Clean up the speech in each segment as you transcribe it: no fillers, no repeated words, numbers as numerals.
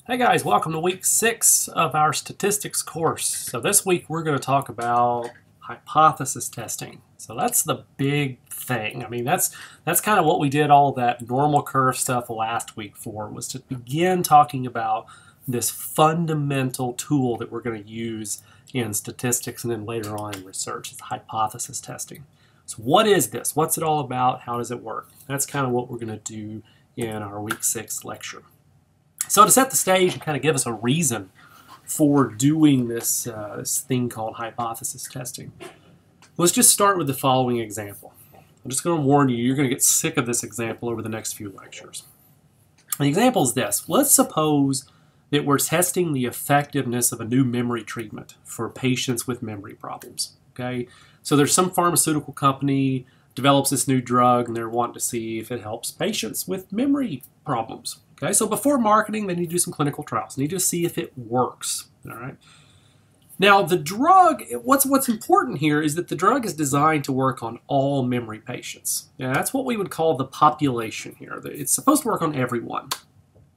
Hey guys, welcome to week 6 of our statistics course. So this week we're going to talk about hypothesis testing. So that's the big thing. I mean, that's kind of what we did all that normal curve stuff last week for, was to begin talking about this fundamental tool that we're going to use in statistics and then later on in research. It's hypothesis testing. So what is this? What's it all about? How does it work? That's kind of what we're going to do in our week 6 lecture. So to set the stage and kind of give us a reason for doing this, this thing called hypothesis testing, let's just start with the following example. I'm just going to warn you, you're going to get sick of this example over the next few lectures. The example is this. Let's suppose that we're testing the effectiveness of a new memory treatment for patients with memory problems. Okay, so there's some pharmaceutical company develops this new drug and they're wanting to see if it helps patients with memory problems. Okay, so before marketing, they need to do some clinical trials. They need to see if it works. All right. Now, the drug, what's important here is that the drug is designed to work on all memory patients. Now, that's what we would call the population here. It's supposed to work on everyone.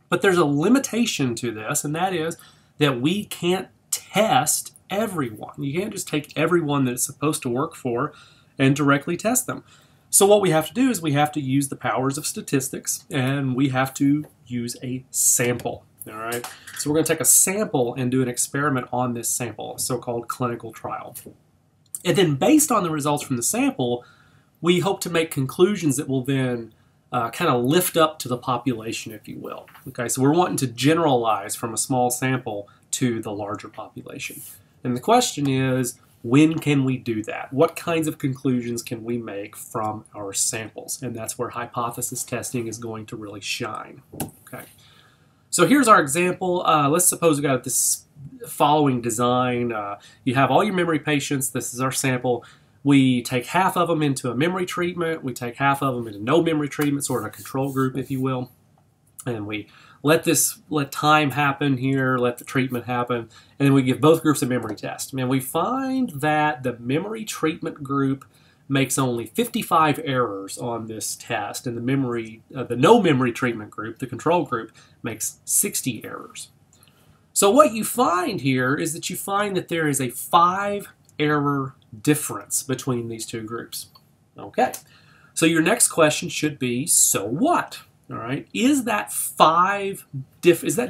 But there's a limitation to this, and that is that we can't test everyone. You can't just take everyone that it's supposed to work for and directly test them. So what we have to do is we have to use the powers of statistics, and we have to use a sample. All right. So we're going to take a sample and do an experiment on this sample, a so-called clinical trial. And then based on the results from the sample, we hope to make conclusions that will then kind of lift up to the population, if you will. Okay. So we're wanting to generalize from a small sample to the larger population. And the question is, when can we do that? What kinds of conclusions can we make from our samples? And that's where hypothesis testing is going to really shine. Okay. So here's our example. Let's suppose we got this following design. You have all your memory patients. This is our sample. We take half of them into a memory treatment. We take half of them into no memory treatment, sort of a control group, if you will. And we let time happen here, let the treatment happen, and then we give both groups a memory test. And we find that the memory treatment group makes only 55 errors on this test, and the no memory treatment group, the control group, makes 60 errors. So what you find here is that you find that there is a 5-error difference between these two groups. Okay, so your next question should be, so what? All right, is that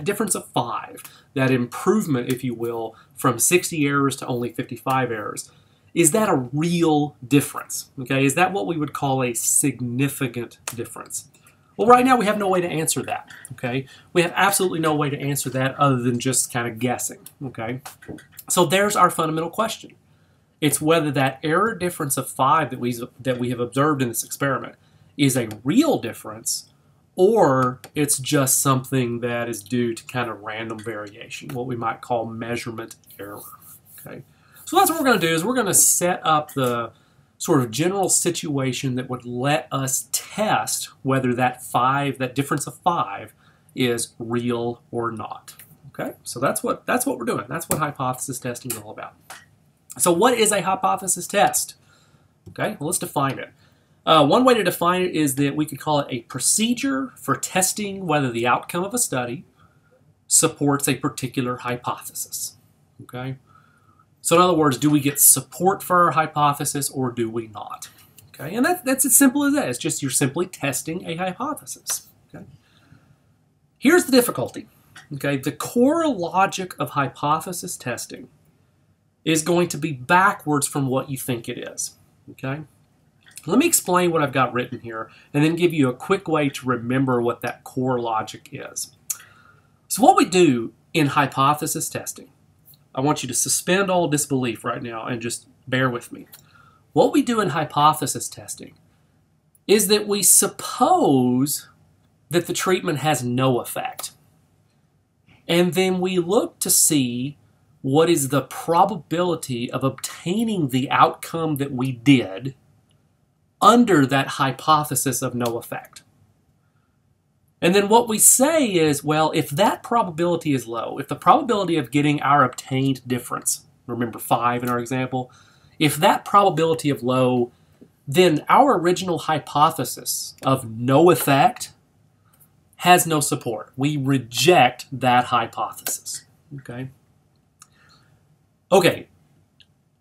difference of 5, that improvement, if you will, from 60 errors to only 55 errors, is that a real difference? Okay, is that what we would call a significant difference? Well, right now we have no way to answer that. Okay, we have absolutely no way to answer that other than just kind of guessing. Okay, so there's our fundamental question. It's whether that error difference of 5 that we have observed in this experiment is a real difference, or it's just something that is due to kind of random variation, what we might call measurement error. Okay, so that's what we're going to do, is we're going to set up the sort of general situation that would let us test whether that difference of 5 is real or not. Okay, so that's what we're doing. That's what hypothesis testing is all about. So what is a hypothesis test? Okay, well, let's define it. One way to define it is that we could call it a procedure for testing whether the outcome of a study supports a particular hypothesis. Okay? So in other words, do we get support for our hypothesis or do we not? Okay? And that's as simple as that. It's just you're simply testing a hypothesis. Okay? Here's the difficulty. Okay? The core logic of hypothesis testing is going to be backwards from what you think it is. Okay? Let me explain what I've got written here and then give you a quick way to remember what that core logic is. So what we do in hypothesis testing, I want you to suspend all disbelief right now and just bear with me. What we do in hypothesis testing is that we suppose that the treatment has no effect. And then we look to see what is the probability of obtaining the outcome that we did under that hypothesis of no effect. And then what we say is, well, if that probability is low, if the probability of getting our obtained difference, remember 5 in our example, if that probability is low, then our original hypothesis of no effect has no support. We reject that hypothesis. Okay? Okay,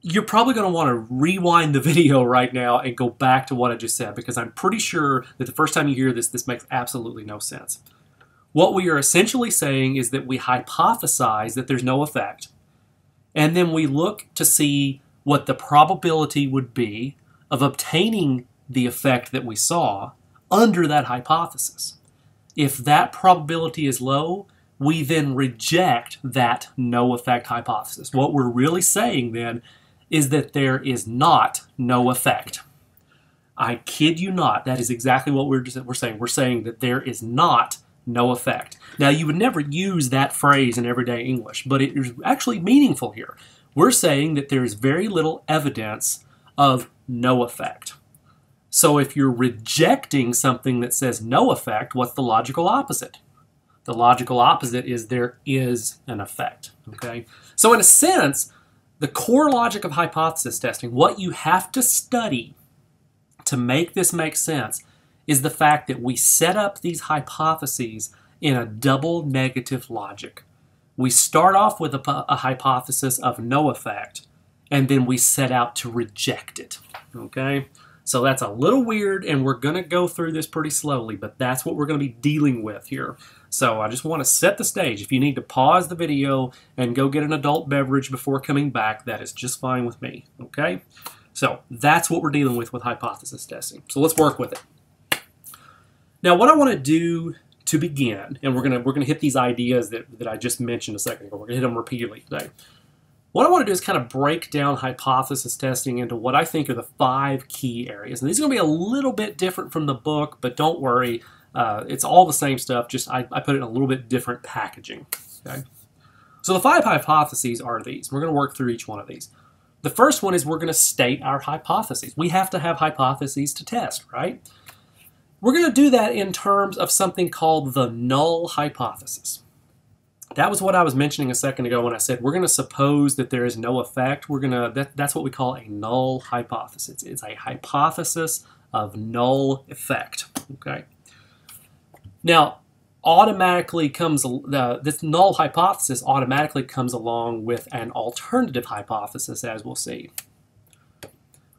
you're probably going to want to rewind the video right now and go back to what I just said, because I'm pretty sure that the first time you hear this, this makes absolutely no sense. What we are essentially saying is that we hypothesize that there's no effect, and then we look to see what the probability would be of obtaining the effect that we saw under that hypothesis. If that probability is low, we then reject that no effect hypothesis. What we're really saying then is that there is not no effect. I kid you not, that is exactly what we're saying. We're saying that there is not no effect. Now, you would never use that phrase in everyday English, but it is actually meaningful here. We're saying that there is very little evidence of no effect. So if you're rejecting something that says no effect, what's the logical opposite? The logical opposite is there is an effect. Okay? So in a sense, the core logic of hypothesis testing, what you have to study to make this make sense, is the fact that we set up these hypotheses in a double negative logic. We start off with a hypothesis of no effect, and then we set out to reject it. Okay? So that's a little weird, and we're going to go through this pretty slowly, but that's what we're going to be dealing with here. So I just want to set the stage. If you need to pause the video and go get an adult beverage before coming back, that is just fine with me. Okay? So that's what we're dealing with hypothesis testing. So let's work with it. Now, what I want to do to begin, and we're gonna hit these ideas that I just mentioned a second ago. We're gonna hit them repeatedly today. What I want to do is kind of break down hypothesis testing into what I think are the 5 key areas. And these are going to be a little bit different from the book, but don't worry. It's all the same stuff, just I put it in a little bit different packaging. Okay? So the 5 hypotheses are these. We're going to work through each one of these. The first one is we're going to state our hypotheses. We have to have hypotheses to test, right? We're going to do that in terms of something called the null hypothesis. That was what I was mentioning a second ago when I said we're going to suppose that there is no effect. That's what we call a null hypothesis. It's a hypothesis of null effect. Okay. Now, this null hypothesis automatically comes along with an alternative hypothesis, as we'll see.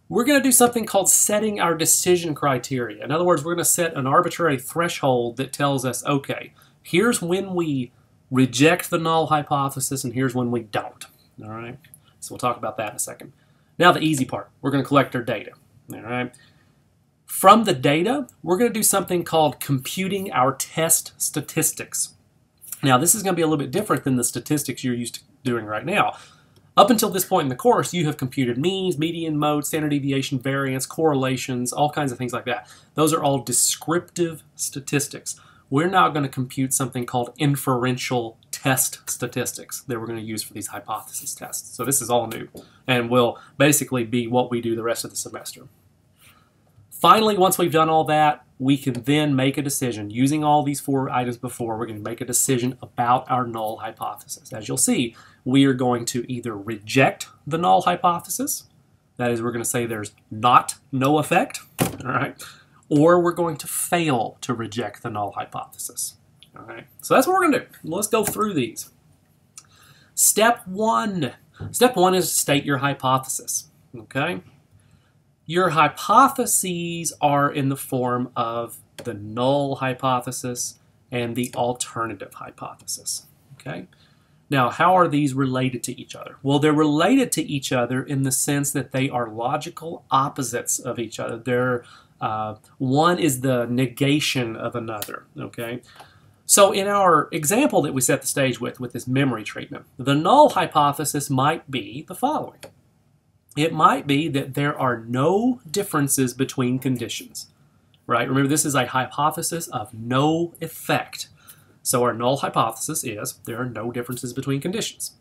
We're going to do something called setting our decision criteria. In other words, we're going to set an arbitrary threshold that tells us, okay, here's when we reject the null hypothesis, and here's when we don't. All right? So we'll talk about that in a second. Now the easy part. We're going to collect our data. All right? From the data, we're going to do something called computing our test statistics. Now this is going to be a little bit different than the statistics you're used to doing right now. Up until this point in the course, you have computed means, median, mode, standard deviation, variance, correlations, all kinds of things like that. Those are all descriptive statistics. We're now going to compute something called inferential test statistics that we're going to use for these hypothesis tests. So this is all new and will basically be what we do the rest of the semester. Finally, once we've done all that, we can then make a decision. Using all these 4 items before, we're going to make a decision about our null hypothesis. As you'll see, we are going to either reject the null hypothesis, that is, we're going to say there's no effect, all right, or we're going to fail to reject the null hypothesis. All right, so that's what we're going to do. Let's go through these. Step 1. Step 1 is to state your hypothesis. Okay? Your hypotheses are in the form of the null hypothesis and the alternative hypothesis. Okay? Now, how are these related to each other? Well, they're related to each other in the sense that they are logical opposites of each other. One is the negation of another. Okay? So in our example that we set the stage with this memory treatment, the null hypothesis might be the following. It might be that there are no differences between conditions, right? Remember, this is a hypothesis of no effect. So our null hypothesis is there are no differences between conditions.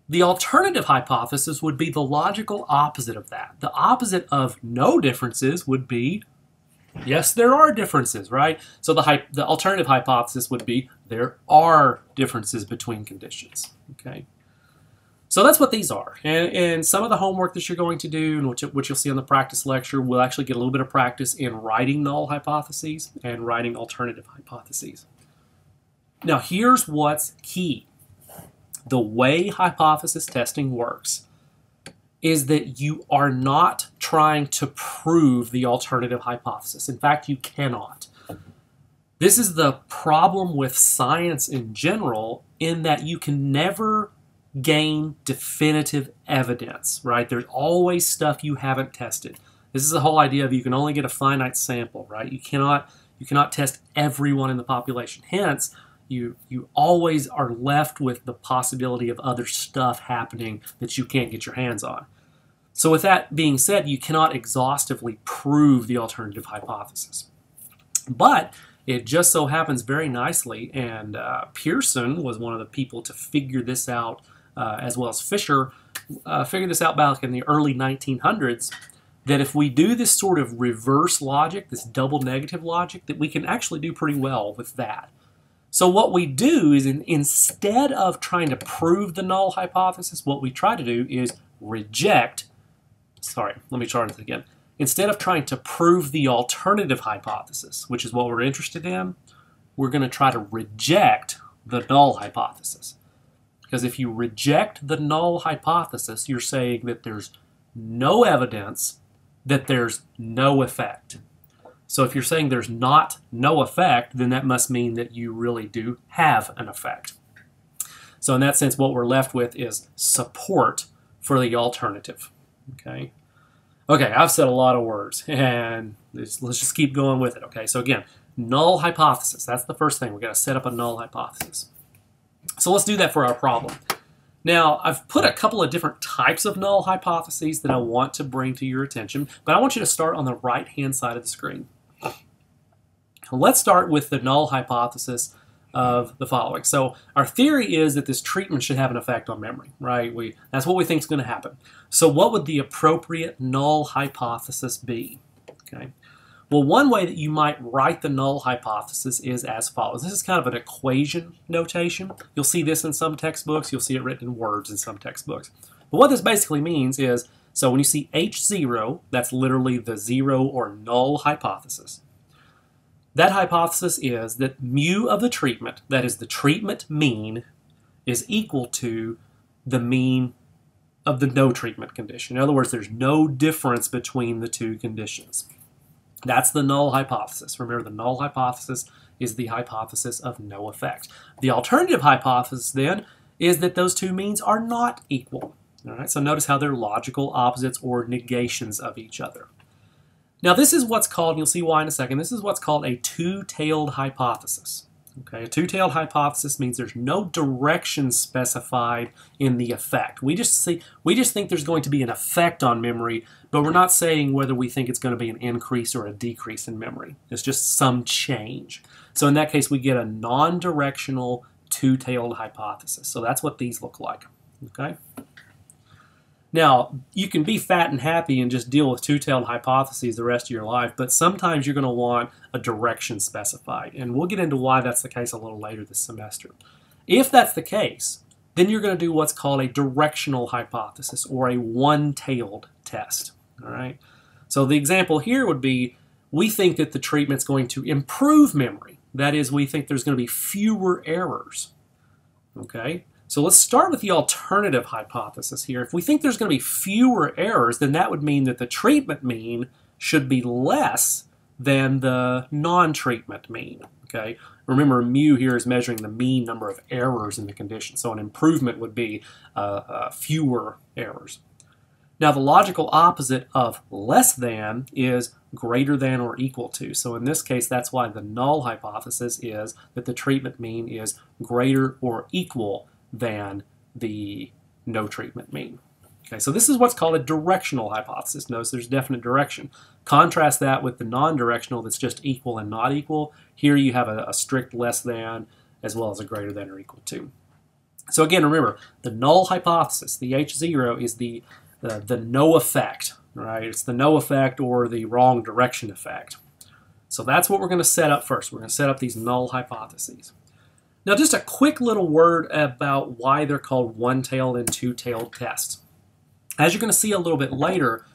The alternative hypothesis would be the logical opposite of that. The opposite of no differences would be, yes, there are differences, right? So the alternative hypothesis would be there are differences between conditions, okay? So that's what these are. And some of the homework that you're going to do, and which you'll see on the practice lecture, will actually get a little bit of practice in writing null hypotheses and writing alternative hypotheses. Now here's what's key. The way hypothesis testing works is that you are not trying to prove the alternative hypothesis. In fact, you cannot. This is the problem with science in general, in that you can never gain definitive evidence, right? There's always stuff you haven't tested. This is the whole idea of you can only get a finite sample, right? You cannot test everyone in the population. Hence, you always are left with the possibility of other stuff happening that you can't get your hands on. So with that being said, you cannot exhaustively prove the alternative hypothesis. But it just so happens very nicely, and Pearson was one of the people to figure this out, as well as Fisher, figured this out back in the early 1900s, that if we do this sort of reverse logic, this double negative logic, that we can actually do pretty well with that. So what we do is, instead of trying to prove the null hypothesis, what we try to do is reject. Sorry, let me try this again. Instead of trying to prove the alternative hypothesis, which is what we're interested in, we're going to try to reject the null hypothesis. Because if you reject the null hypothesis, you're saying that there's no evidence that there's no effect. So if you're saying there's no effect, then that must mean that you really do have an effect. So in that sense, what we're left with is support for the alternative. Okay, I've said a lot of words, and let's just keep going with it. Okay, so again, null hypothesis. That's the first thing. We've got to set up a null hypothesis. So let's do that for our problem. Now, I've put a couple of different types of null hypotheses that I want to bring to your attention, but I want you to start on the right-hand side of the screen. Let's start with the null hypothesis of the following. So our theory is that this treatment should have an effect on memory, right? That's what we think is going to happen. So what would the appropriate null hypothesis be? Okay. Well, one way that you might write the null hypothesis is as follows. This is kind of an equation notation. You'll see this in some textbooks. You'll see it written in words in some textbooks. But what this basically means is, so when you see H0, that's literally the zero or null hypothesis. That hypothesis is that mu of the treatment, that is the treatment mean, is equal to the mean of the no treatment condition. In other words, there's no difference between the two conditions. That's the null hypothesis. Remember, the null hypothesis is the hypothesis of no effect. The alternative hypothesis, then, is that those two means are not equal. All right, so notice how they're logical opposites or negations of each other. Now, this is what's called, and you'll see why in a second, this is what's called a two-tailed hypothesis. Okay, a two-tailed hypothesis means there's no direction specified in the effect. We just think there's going to be an effect on memory, but we're not saying whether we think it's going to be an increase or a decrease in memory. It's just some change. So in that case, we get a non-directional two-tailed hypothesis. So that's what these look like. Okay. Now, you can be fat and happy and just deal with two-tailed hypotheses the rest of your life, but sometimes you're going to want a direction specified, and we'll get into why that's the case a little later this semester. If that's the case, then you're going to do what's called a directional hypothesis or a one-tailed test. All right. So the example here would be, we think that the treatment's going to improve memory. That is, we think there's going to be fewer errors. Okay. So let's start with the alternative hypothesis here. If we think there's going to be fewer errors, then that would mean that the treatment mean should be less than the non-treatment mean. Okay? Remember, mu here is measuring the mean number of errors in the condition. So an improvement would be fewer errors. Now, the logical opposite of less than is greater than or equal to. So in this case, that's why the null hypothesis is that the treatment mean is greater or equal than the no treatment mean. Okay, so this is what's called a directional hypothesis. Notice there's definite direction. Contrast that with the non-directional that's just equal and not equal. Here you have a strict less than as well as a greater than or equal to. So again, remember, the null hypothesis, the H0, is the no effect, right? It's the no effect or the wrong direction effect. So that's what we're going to set up first. We're going to set up these null hypotheses. Now, just a quick little word about why they're called one-tailed and two-tailed tests. As you're going to see a little bit later,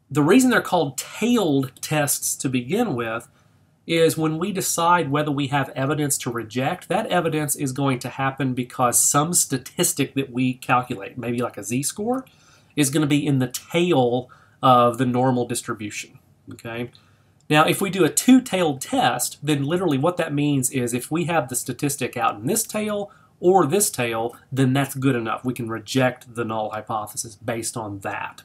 the reason they're called tailed tests to begin with is when we decide whether we have evidence to reject, that evidence is going to happen because some statistic that we calculate, maybe like a z-score, is going to be in the tail of the normal distribution. Okay. Now, if we do a two-tailed test, then literally what that means is if we have the statistic out in this tail or this tail, then that's good enough. We can reject the null hypothesis based on that.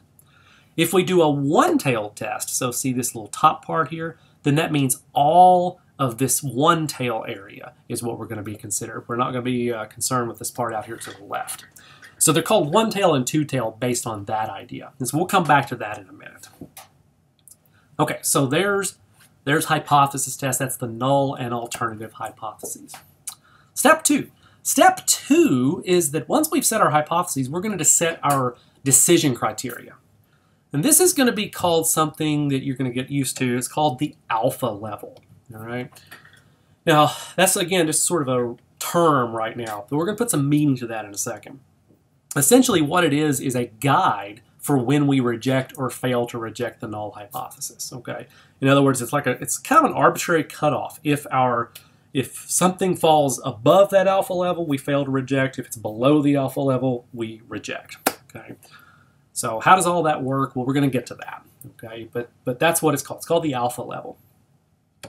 If we do a one-tailed test, so see this little top part here, then that means all of this one tail area is what we're going to be considered. We're not going to be concerned with this part out here to the left. So they're called one tail and two tail based on that idea. And so we'll come back to that in a minute. Okay, so there's hypothesis test. That's the null and alternative hypotheses. Step two. Step two is that once we've set our hypotheses, we're going to set our decision criteria. And this is going to be called something that you're going to get used to. It's called the alpha level. All right. Now, that's, again, just sort of a term right now, but we're going to put some meaning to that in a second. Essentially, what it is a guide for when we reject or fail to reject the null hypothesis. Okay. In other words, it's kind of an arbitrary cutoff. If something falls above that alpha level, we fail to reject. If it's below the alpha level, we reject. Okay. So how does all that work? Well, we're going to get to that. Okay. But that's what it's called. It's called the alpha level.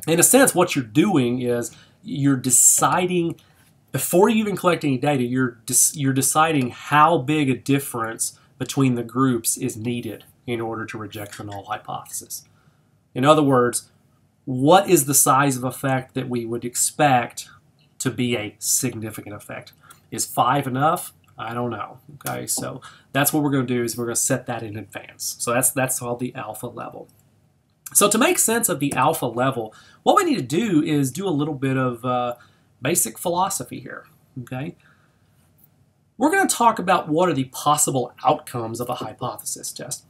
In a sense, what you're doing is you're deciding, before you even collect any data, you're deciding how big a difference between the groups is needed in order to reject the null hypothesis. In other words, what is the size of effect that we would expect to be a significant effect? Is 5 enough? I don't know. Okay, so that's what we're going to do is we're going to set that in advance. So that's called the alpha level. So to make sense of the alpha level, what we need to do is do a little bit of basic philosophy here. Okay, we're going to talk about what are the possible outcomes of a hypothesis test,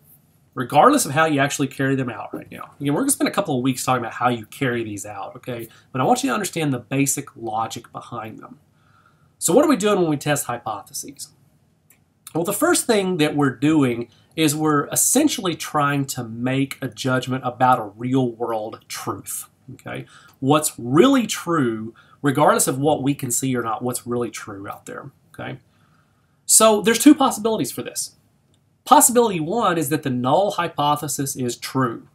regardless of how you actually carry them out right now. Again, we're going to spend a couple of weeks talking about how you carry these out, okay? But I want you to understand the basic logic behind them. So what are we doing when we test hypotheses? Well, the first thing that we're doing is we're essentially trying to make a judgment about a real-world truth, okay? What's really true, regardless of what we can see or not, what's really true out there, okay? So there's two possibilities for this. Possibility one is that the null hypothesis is true.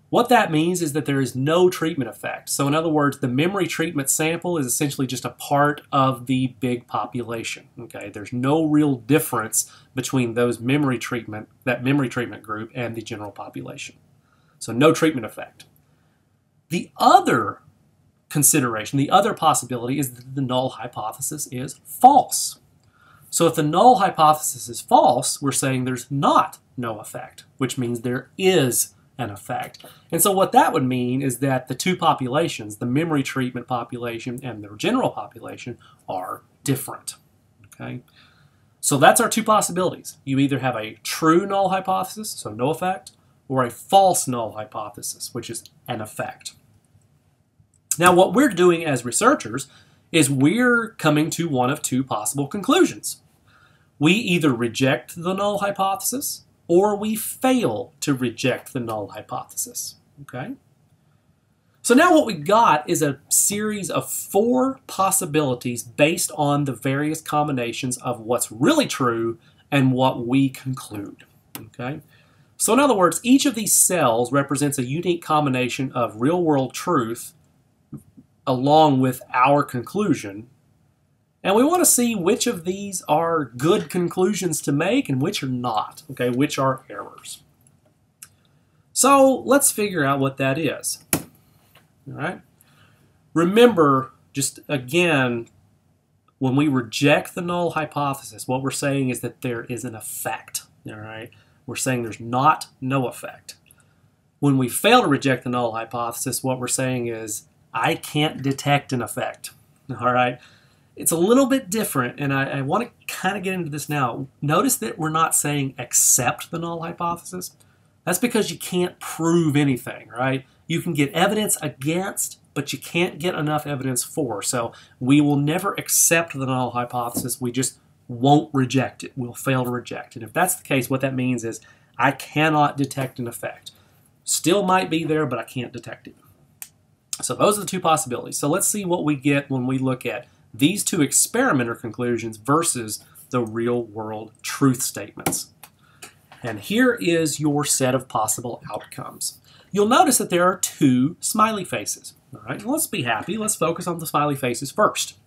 What that means is that there is no treatment effect. So in other words, the memory treatment sample is essentially just a part of the big population. Okay, there's no real difference between that memory treatment group and the general population. So no treatment effect. The other consideration, the other possibility is that the null hypothesis is false. So if the null hypothesis is false, we're saying there's not no effect, which means there is an effect. And so what that would mean is that the two populations, the memory treatment population and the general population, are different. Okay? So that's our two possibilities. You either have a true null hypothesis, so no effect, or a false null hypothesis, which is an effect. Now what we're doing as researchers is we're coming to one of two possible conclusions. We either reject the null hypothesis or we fail to reject the null hypothesis. Okay? So now what we got is a series of 4 possibilities based on the various combinations of what's really true and what we conclude. Okay? So in other words, each of these cells represents a unique combination of real-world truth along with our conclusion. And we want to see which of these are good conclusions to make and which are not, okay, which are errors. So let's figure out what that is. All right. Remember, just again, when we reject the null hypothesis, what we're saying is that there is an effect. All right. We're saying there's not no effect. When we fail to reject the null hypothesis, what we're saying is I can't detect an effect. All right. It's a little bit different, and I want to kind of get into this now. Notice that we're not saying accept the null hypothesis. That's because you can't prove anything, right? You can get evidence against, but you can't get enough evidence for. So we will never accept the null hypothesis. We just won't reject it. We'll fail to reject it. If that's the case, what that means is I cannot detect an effect. Still might be there, but I can't detect it. So those are the two possibilities. So let's see what we get when we look at these two experimenter conclusions versus the real world truth statements. And here is your set of possible outcomes. You'll notice that there are two smiley faces. All right, let's be happy. Let's focus on the smiley faces first.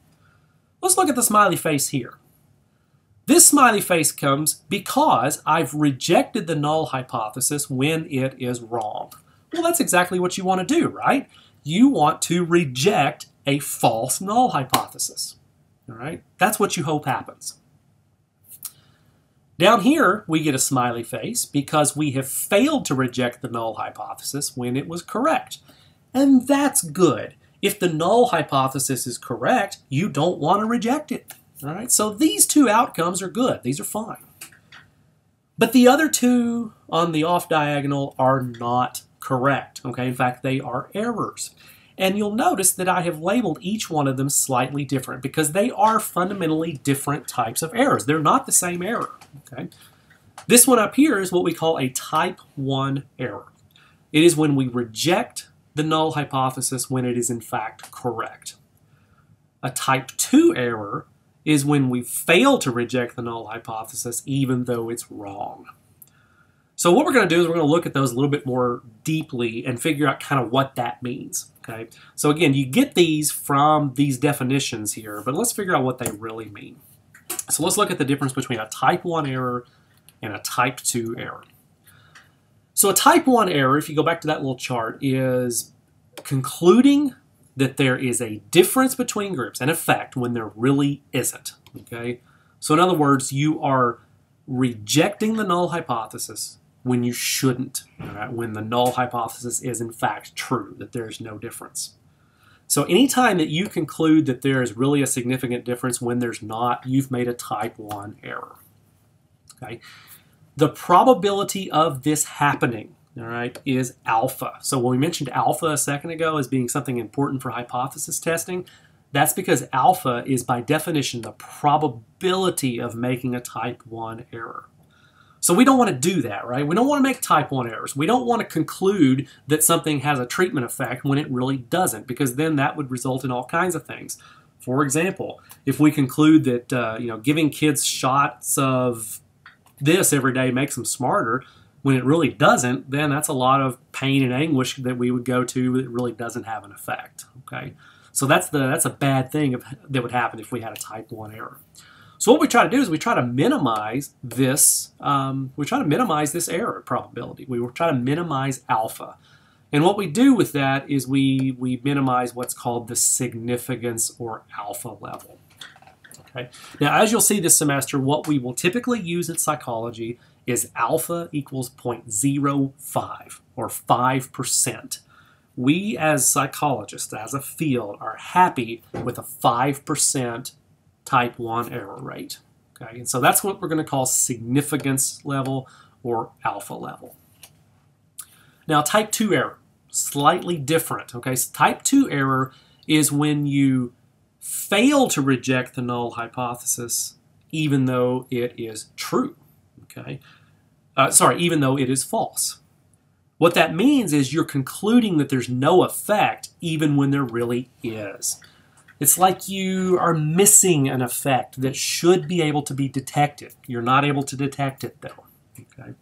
Let's look at the smiley face here. This smiley face comes because I've rejected the null hypothesis when it is wrong. Well, that's exactly what you want to do, right? You want to reject a false null hypothesis. All right, that's what you hope happens. Down here, we get a smiley face because we have failed to reject the null hypothesis when it was correct. And that's good. If the null hypothesis is correct, you don't want to reject it. All right, so these two outcomes are good. These are fine. But the other two on the off diagonal are not correct. Okay, in fact, they are errors. And you'll notice that I have labeled each one of them slightly different because they are fundamentally different types of errors. They're not the same error. Okay, this one up here is what we call a type 1 error. It is when we reject the null hypothesis when it is in fact correct. A type 2 error is when we fail to reject the null hypothesis even though it's wrong. So what we're going to do is we're going to look at those a little bit more deeply and figure out kind of what that means. Okay, so again, you get these from these definitions here, but let's figure out what they really mean. So let's look at the difference between a type 1 error and a type 2 error. So a type 1 error, if you go back to that little chart, is concluding that there is a difference between groups, an effect, when there really isn't. Okay, so in other words, you are rejecting the null hypothesis when you shouldn't, all right? When the null hypothesis is in fact true, that there's no difference. So anytime that you conclude that there is really a significant difference when there's not, you've made a type 1 error. Okay, the probability of this happening, all right, is alpha. So when we mentioned alpha a second ago as being something important for hypothesis testing, that's because alpha is by definition the probability of making a type 1 error. So we don't want to do that, right? We don't want to make type 1 errors. We don't want to conclude that something has a treatment effect when it really doesn't, because then that would result in all kinds of things. For example, if we conclude that giving kids shots of this every day makes them smarter, when it really doesn't, then that's a lot of pain and anguish that we would go to that really doesn't have an effect. Okay, so that's a bad thing that would happen if we had a type 1 error. So what we try to do is we try to minimize this. We try to minimize this error probability. We try to minimize alpha, and what we do with that is we minimize what's called the significance or alpha level. Okay. Now, as you'll see this semester, what we will typically use in psychology is alpha equals 0.05 or 5%. We as psychologists, as a field, are happy with a 5% type 1 error rate. Okay, and so that's what we're going to call significance level or alpha level. Now, type 2 error, slightly different. Okay, so type 2 error is when you fail to reject the null hypothesis even though it is true. Okay, even though it is false. What that means is you're concluding that there's no effect even when there really is. It's like you are missing an effect that should be able to be detected. You're not able to detect it though. Okay.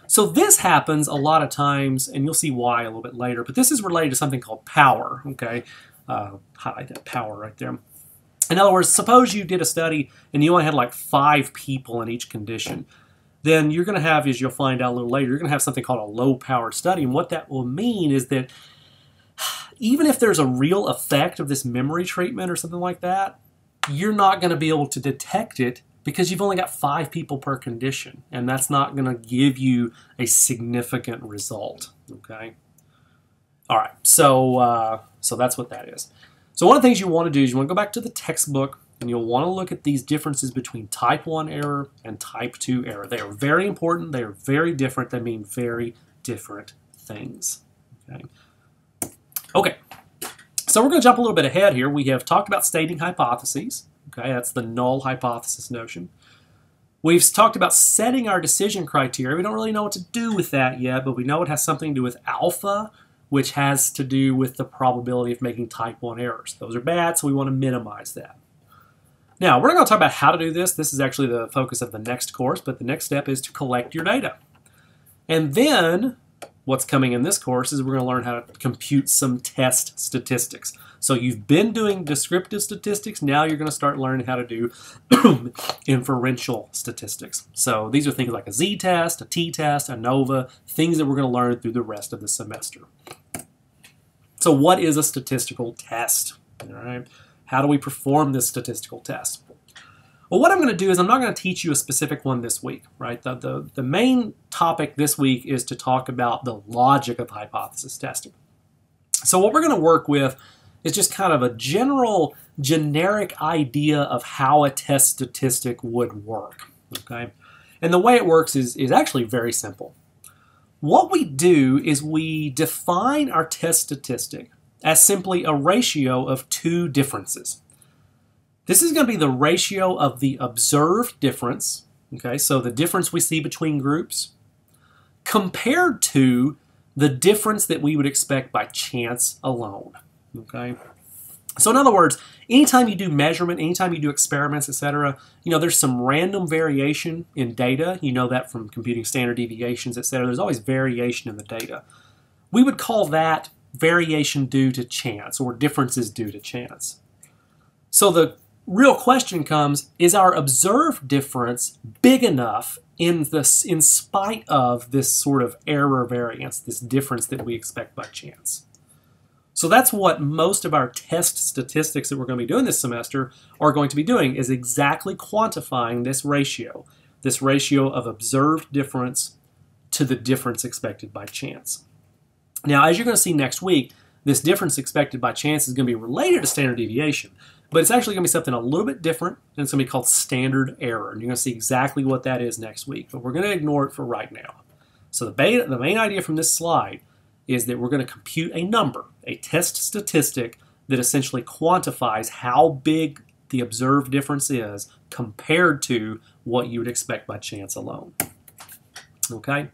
So this happens a lot of times, and you'll see why a little bit later, but this is related to something called power. Okay, highlight that power right there. In other words, suppose you did a study and you only had like 5 people in each condition. Then you're going to have, as you'll find out a little later, you're going to have something called a low-power study. And what that will mean is that even if there's a real effect of this memory treatment or something like that, you're not going to be able to detect it because you've only got 5 people per condition. And that's not going to give you a significant result. Okay? All right, so that's what that is. So one of the things you want to do is you want to go back to the textbook, and you'll want to look at these differences between type 1 error and type 2 error. They are very important. They are very different. They mean very different things. Okay, so we're going to jump a little bit ahead here. We have talked about stating hypotheses. Okay, that's the null hypothesis notion. We've talked about setting our decision criteria. We don't really know what to do with that yet, but we know it has something to do with alpha, which has to do with the probability of making type 1 errors. Those are bad, so we want to minimize that. Now, we're not going to talk about how to do this. This is actually the focus of the next course, but the next step is to collect your data. And then what's coming in this course is we're going to learn how to compute some test statistics. So you've been doing descriptive statistics. Now you're going to start learning how to do inferential statistics. So these are things like a z-test, a t-test, a ANOVA, things that we're going to learn through the rest of the semester. So what is a statistical test? All right. How do we perform this statistical test? Well, what I'm going to do is I'm not going to teach you a specific one this week, right? The main topic this week is to talk about the logic of hypothesis testing. So what we're going to work with is just kind of a generic idea of how a test statistic would work, okay? And the way it works is actually very simple. What we do is we define our test statistic as simply a ratio of two differences. This is going to be the ratio of the observed difference, okay, so the difference we see between groups, compared to the difference that we would expect by chance alone, okay? So in other words, anytime you do measurement, anytime you do experiments, etc., there's some random variation in data. You know that from computing standard deviations, etc. There's always variation in the data. We would call that variation due to chance, or differences due to chance. So the real question comes, is our observed difference big enough in spite of this sort of error variance, this difference that we expect by chance? So that's what most of our test statistics that we're going to be doing this semester are going to be doing, is exactly quantifying this ratio of observed difference to the difference expected by chance. Now, as you're going to see next week, this difference expected by chance is going to be related to standard deviation, but it's actually going to be something a little bit different, and it's going to be called standard error. And you're going to see exactly what that is next week, but we're going to ignore it for right now. So the main idea from this slide is that we're going to compute a number, a test statistic that essentially quantifies how big the observed difference is compared to what you would expect by chance alone. Okay?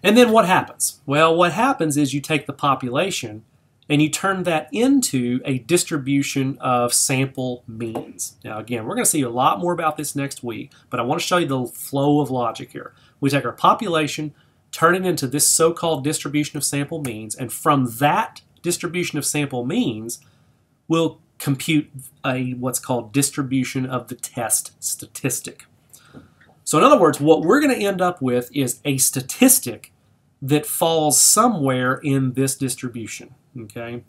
And then what happens? Well, what happens is you take the population and you turn that into a distribution of sample means. Now again, we're going to see a lot more about this next week, but I want to show you the flow of logic here. We take our population, turn it into this so-called distribution of sample means, and from that distribution of sample means, we'll compute what's called distribution of the test statistic. So in other words, what we're going to end up with is a statistic that falls somewhere in this distribution, okay?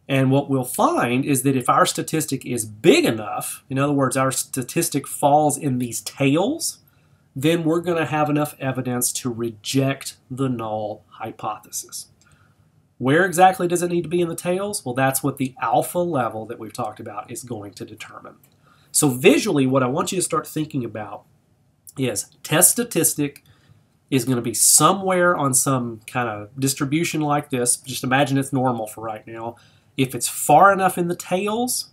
And what we'll find is that if our statistic is big enough, in other words, our statistic falls in these tails, then we're going to have enough evidence to reject the null hypothesis. Where exactly does it need to be in the tails? Well, that's what the alpha level that we've talked about is going to determine. So visually, what I want you to start thinking about is test statistic is going to be somewhere on some kind of distribution like this. Just imagine it's normal for right now. If it's far enough in the tails,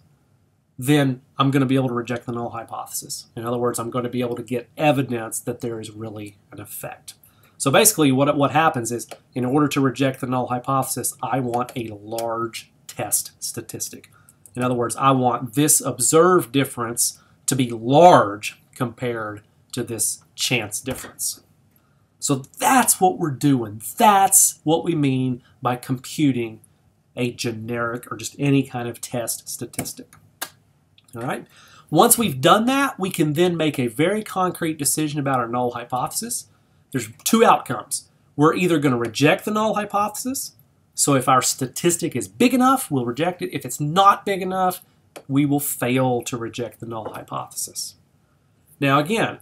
then I'm going to be able to reject the null hypothesis. In other words, I'm going to be able to get evidence that there is really an effect. So basically what happens is, in order to reject the null hypothesis, I want a large test statistic. In other words, I want this observed difference to be large compared to this chance difference. So that's what we're doing. That's what we mean by computing a generic or just any kind of test statistic. All right. Once we've done that, we can then make a very concrete decision about our null hypothesis. There's two outcomes. We're either going to reject the null hypothesis. So if our statistic is big enough, we'll reject it. If it's not big enough, we will fail to reject the null hypothesis. Now again,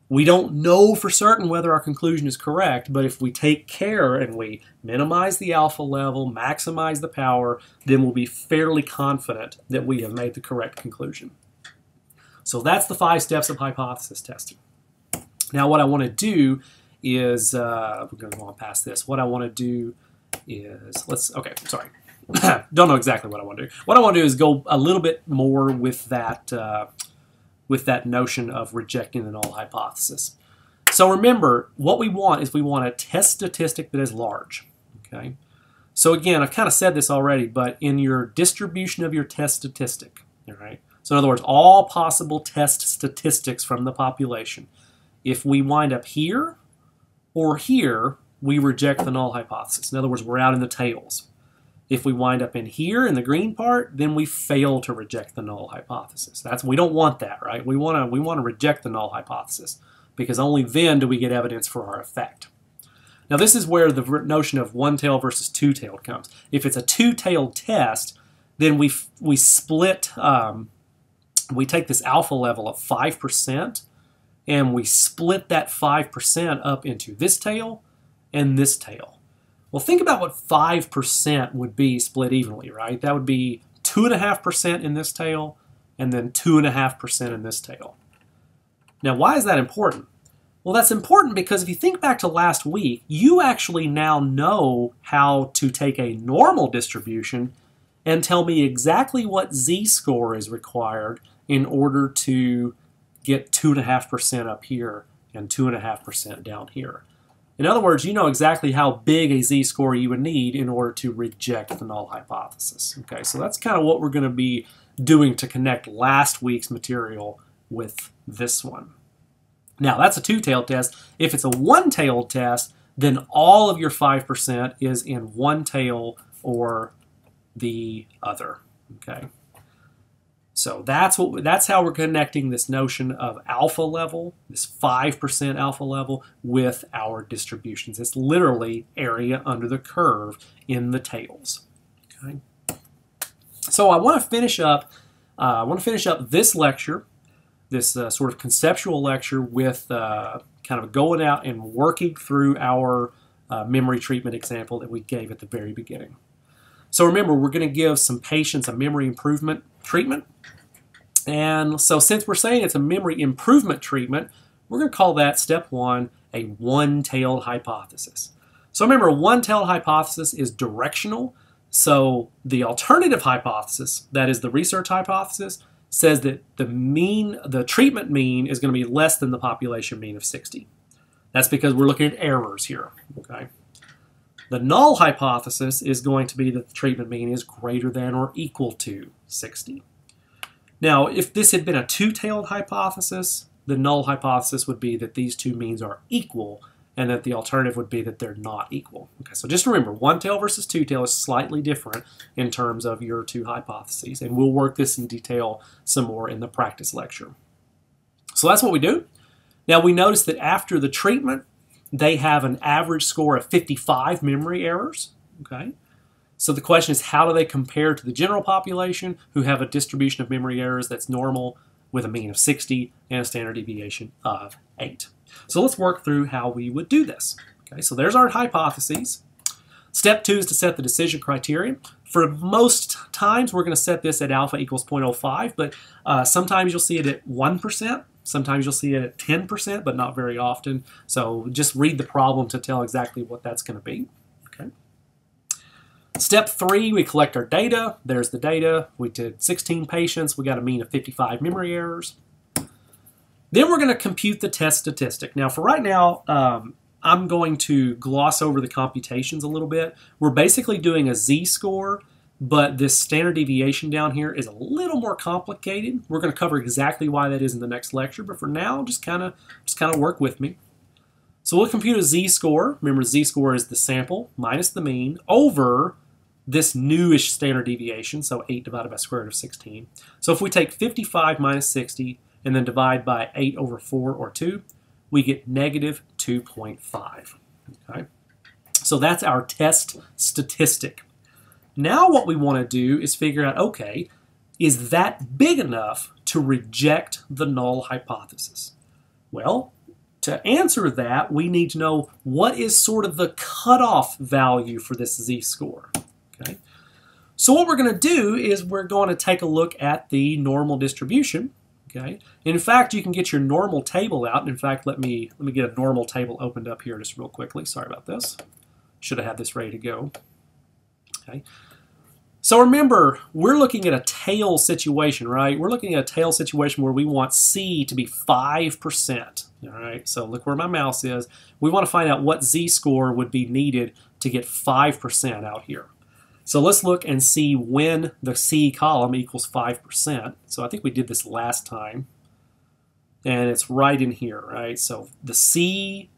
we don't know for certain whether our conclusion is correct, but if we take care and we minimize the alpha level, maximize the power, then we'll be fairly confident that we have made the correct conclusion. So that's the 5 steps of hypothesis testing. Now what I want to do is, we're going to go on past this. What I want to do is, don't know exactly what I want to do. What I want to do is go a little bit more with that notion of rejecting the null hypothesis. So remember, what we want is we want a test statistic that is large. Okay? So again, I've kind of said this already, but in your distribution of your test statistic, all right? So in other words, all possible test statistics from the population, if we wind up here or here, we reject the null hypothesis. In other words, we're out in the tails. If we wind up in here in the green part, then we fail to reject the null hypothesis. We don't want that, right? We want to reject the null hypothesis because only then do we get evidence for our effect. Now this is where the notion of one-tailed versus two-tailed comes. If it's a two-tailed test, then we split. We take this alpha level of 5% and we split that 5% up into this tail and this tail. Well, think about what 5% would be split evenly, right? That would be 2.5% in this tail and then 2.5% in this tail. Now, why is that important? Well, that's important because if you think back to last week, you actually now know how to take a normal distribution and tell me exactly what z-score is required in order to get 2.5% up here and 2.5% down here. In other words, you know exactly how big a z-score you would need in order to reject the null hypothesis. Okay, so that's kind of what we're going to be doing to connect last week's material with this one. Now, that's a two-tailed test. If it's a one-tailed test, then all of your 5% is in one tail or the other. Okay. So that's how we're connecting this notion of alpha level, this 5% alpha level, with our distributions. It's literally area under the curve in the tails. Okay. So I want to finish up. This lecture, this sort of conceptual lecture, with kind of going out and working through our memory treatment example that we gave at the very beginning. So remember, we're going to give some patients a memory improvement treatment. And so since we're saying it's a memory improvement treatment, we're going to call that step one a one-tailed hypothesis. So remember, a one-tailed hypothesis is directional. So the alternative hypothesis, that is the research hypothesis, says that the treatment mean is going to be less than the population mean of 60. That's because we're looking at errors here. Okay. The null hypothesis is going to be that the treatment mean is greater than or equal to 60. Now, if this had been a two-tailed hypothesis, the null hypothesis would be that these two means are equal and that the alternative would be that they're not equal. Okay, so just remember, one-tail versus two-tail is slightly different in terms of your two hypotheses, and we'll work this in detail some more in the practice lecture. So that's what we do. Now, we notice that after the treatment, they have an average score of 55 memory errors. Okay, so the question is, how do they compare to the general population who have a distribution of memory errors that's normal with a mean of 60 and a standard deviation of 8? So let's work through how we would do this. Okay, so there's our hypotheses. Step 2 is to set the decision criteria. For most times, we're going to set this at alpha equals 0.05, but sometimes you'll see it at 1%. Sometimes you'll see it at 10%, but not very often. So just read the problem to tell exactly what that's going to be. Okay. Step 3, we collect our data. There's the data. We did 16 patients. We got a mean of 55 memory errors. Then we're going to compute the test statistic. Now, for right now, I'm going to gloss over the computations a little bit. We're basically doing a z-score, but this standard deviation down here is a little more complicated. We're going to cover exactly why that is in the next lecture, but for now, just kind of work with me. So we'll compute a z-score. Remember, z-score is the sample minus the mean over this newish standard deviation, so 8 divided by square root of 16. So if we take 55 minus 60 and then divide by 8 over 4 or 2, we get negative 2.5. Okay? So that's our test statistic. Now what we want to do is figure out, okay, is that big enough to reject the null hypothesis? Well, to answer that, we need to know what is sort of the cutoff value for this z-score. Okay? So what we're going to do is we're going to take a look at the normal distribution. Okay? In fact, you can get your normal table out. In fact, let me get a normal table opened up here just real quickly. Sorry about this. Should have had this ready to go. Okay. So remember, we're looking at a tail situation, right? We're looking at a tail situation where we want C to be 5%. All right, so look where my mouse is. We want to find out what z-score would be needed to get 5% out here. So let's look and see when the C column equals 5%. So I think we did this last time. And it's right in here, right? So the C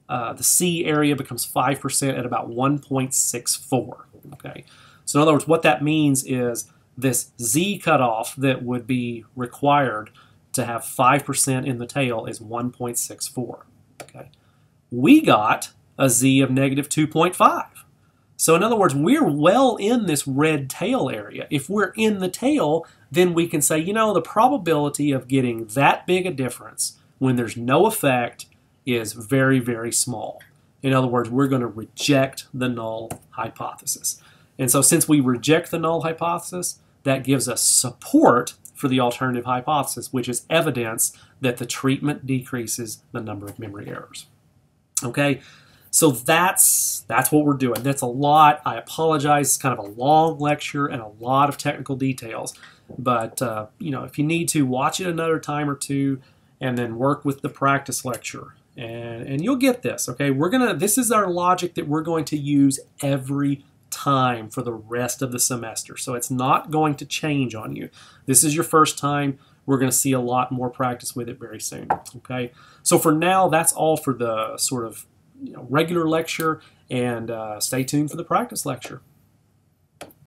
area becomes 5% at about 1.64, okay? So in other words, what that means is this Z cutoff that would be required to have 5% in the tail is 1.64, okay? We got a Z of negative 2.5. So in other words, we're well in this red tail area. If we're in the tail, then we can say, you know, the probability of getting that big a difference when there's no effect is very, very small. In other words, we're going to reject the null hypothesis. And so since we reject the null hypothesis, that gives us support for the alternative hypothesis, which is evidence that the treatment decreases the number of memory errors. Okay? So that's what we're doing. That's a lot. I apologize. It's kind of a long lecture and a lot of technical details. But you know, if you need to, watch it another time or two, and then work with the practice lecture, and you'll get this. Okay, this is our logic that we're going to use every time for the rest of the semester. So it's not going to change on you. This is your first time. We're going to see a lot more practice with it very soon. Okay, so for now, that's all for the sort of regular lecture, and stay tuned for the practice lecture.